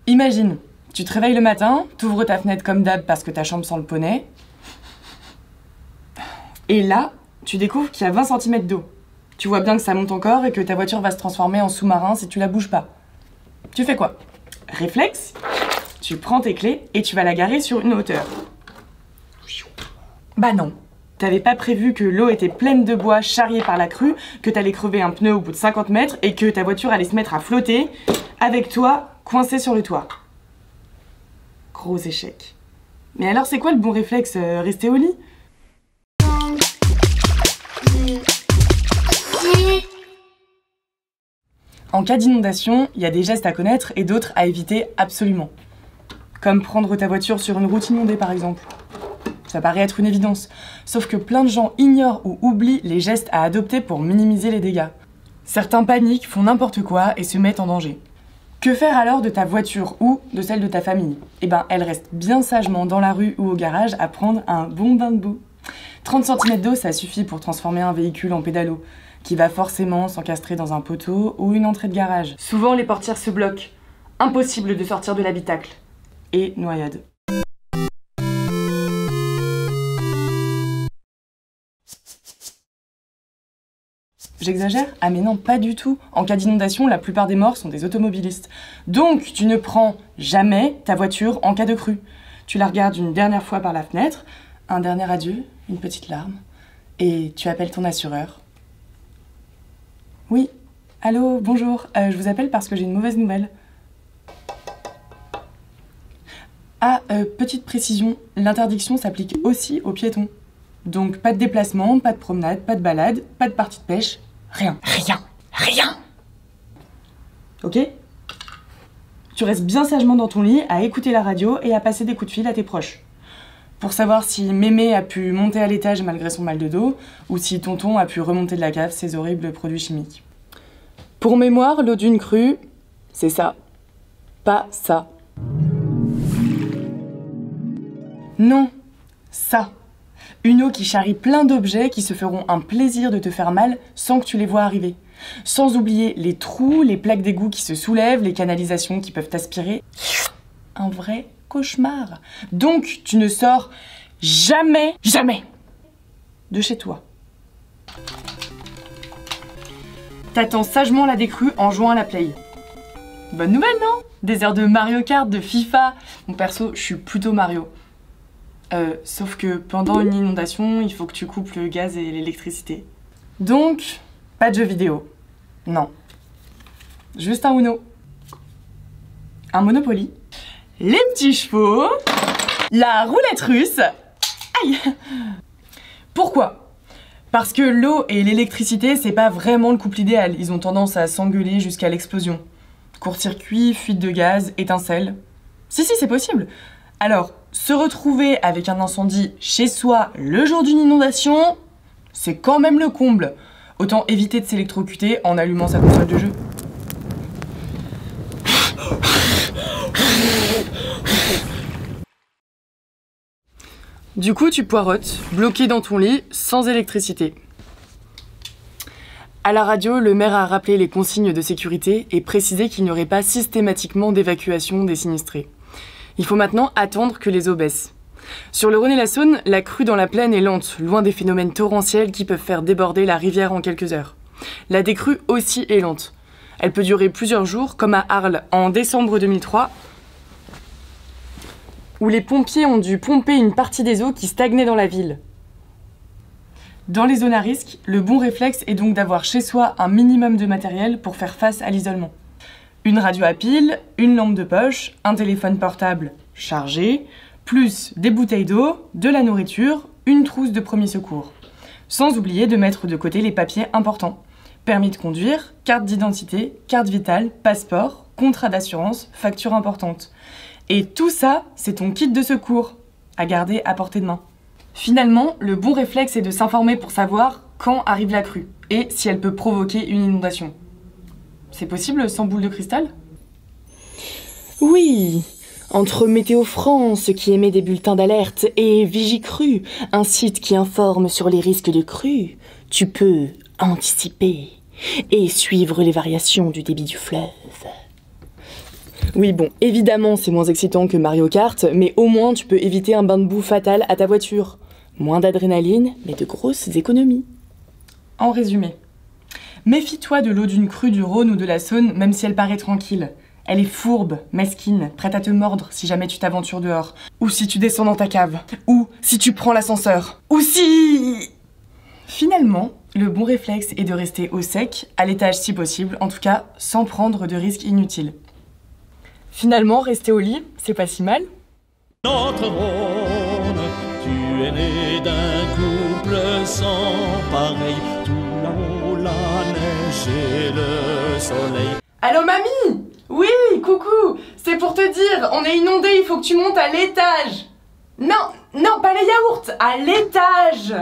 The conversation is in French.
Imagine, tu te réveilles le matin, t'ouvres ta fenêtre comme d'hab parce que ta chambre sent le poney. Et là, tu découvres qu'il y a 20 cm d'eau. Tu vois bien que ça monte encore et que ta voiture va se transformer en sous-marin si tu la bouges pas. Tu fais quoi? Réflexe, tu prends tes clés et tu vas la garer sur une hauteur. Bah non, t'avais pas prévu que l'eau était pleine de bois charrié par la crue, que t'allais crever un pneu au bout de 50 mètres et que ta voiture allait se mettre à flotter avec toi coincé sur le toit. Gros échec. Mais alors c'est quoi le bon réflexe? Rester au lit? En cas d'inondation, il y a des gestes à connaître et d'autres à éviter absolument. Comme prendre ta voiture sur une route inondée par exemple. Ça paraît être une évidence, sauf que plein de gens ignorent ou oublient les gestes à adopter pour minimiser les dégâts. Certains paniquent, font n'importe quoi et se mettent en danger. Que faire alors de ta voiture ou de celle de ta famille? Eh ben, elle reste bien sagement dans la rue ou au garage à prendre un bon bain de boue. 30 cm d'eau, ça suffit pour transformer un véhicule en pédalo, qui va forcément s'encastrer dans un poteau ou une entrée de garage. Souvent, les portières se bloquent. Impossible de sortir de l'habitacle. Et noyade. J'exagère? Ah mais non, pas du tout. En cas d'inondation, la plupart des morts sont des automobilistes. Donc, tu ne prends jamais ta voiture en cas de crue. Tu la regardes une dernière fois par la fenêtre, un dernier adieu, une petite larme, et tu appelles ton assureur. Oui, allô, bonjour, je vous appelle parce que j'ai une mauvaise nouvelle. Ah, petite précision, l'interdiction s'applique aussi aux piétons. Donc pas de déplacement, pas de promenade, pas de balade, pas de partie de pêche, rien. Rien. Ok? Tu restes bien sagement dans ton lit à écouter la radio et à passer des coups de fil à tes proches. Pour savoir si mémé a pu monter à l'étage malgré son mal de dos, ou si tonton a pu remonter de la cave ses horribles produits chimiques. Pour mémoire, l'eau d'une crue, c'est ça. Pas ça. Non, ça. Une eau qui charrie plein d'objets qui se feront un plaisir de te faire mal sans que tu les vois arriver. Sans oublier les trous, les plaques d'égout qui se soulèvent, les canalisations qui peuvent t'aspirer. Un vrai cauchemar. Donc, tu ne sors jamais de chez toi. T'attends sagement la décrue en jouant à la play. Bonne nouvelle, non? Des heures de Mario Kart, de FIFA. Mon perso, je suis plutôt Mario. Sauf que pendant une inondation, il faut que tu coupes le gaz et l'électricité. Donc, pas de jeux vidéo. Non. Juste un Uno. Un Monopoly. Les petits chevaux. La roulette russe. Aïe! Pourquoi? Parce que l'eau et l'électricité, c'est pas vraiment le couple idéal. Ils ont tendance à s'engueuler jusqu'à l'explosion. Court-circuit, fuite de gaz, étincelles. Si, c'est possible. Alors, se retrouver avec un incendie chez soi le jour d'une inondation, c'est quand même le comble. Autant éviter de s'électrocuter en allumant sa console de jeu. Du coup, tu poireautes, bloqué dans ton lit, sans électricité. À la radio, le maire a rappelé les consignes de sécurité et précisé qu'il n'y aurait pas systématiquement d'évacuation des sinistrés. Il faut maintenant attendre que les eaux baissent. Sur le Rhône et la Saône, la crue dans la plaine est lente, loin des phénomènes torrentiels qui peuvent faire déborder la rivière en quelques heures. La décrue aussi est lente. Elle peut durer plusieurs jours, comme à Arles en décembre 2003, où les pompiers ont dû pomper une partie des eaux qui stagnaient dans la ville. Dans les zones à risque, le bon réflexe est donc d'avoir chez soi un minimum de matériel pour faire face à l'isolement. Une radio à pile, une lampe de poche, un téléphone portable chargé, plus des bouteilles d'eau, de la nourriture, une trousse de premier secours. Sans oublier de mettre de côté les papiers importants. Permis de conduire, carte d'identité, carte vitale, passeport, contrat d'assurance, facture importante. Et tout ça, c'est ton kit de secours, à garder à portée de main. Finalement, le bon réflexe est de s'informer pour savoir quand arrive la crue et si elle peut provoquer une inondation. C'est possible sans boule de cristal? Oui, entre Météo France qui émet des bulletins d'alerte et Vigicru, un site qui informe sur les risques de crue, tu peux anticiper et suivre les variations du débit du fleuve. Oui, bon, évidemment, c'est moins excitant que Mario Kart, mais au moins tu peux éviter un bain de boue fatal à ta voiture. Moins d'adrénaline, mais de grosses économies. En résumé, méfie-toi de l'eau d'une crue du Rhône ou de la Saône, même si elle paraît tranquille. Elle est fourbe, mesquine, prête à te mordre si jamais tu t'aventures dehors. Ou si tu descends dans ta cave. Ou si tu prends l'ascenseur. Ou si... Finalement, le bon réflexe est de rester au sec, à l'étage si possible, en tout cas sans prendre de risques inutiles. Finalement, rester au lit, c'est pas si mal. Notre monde, tu es né d'un couple sans pareil. Tout là-haut, la neige et le soleil. Allô mamie? Oui, coucou. C'est pour te dire, on est inondé, il faut que tu montes à l'étage. Non, pas les yaourts, à l'étage.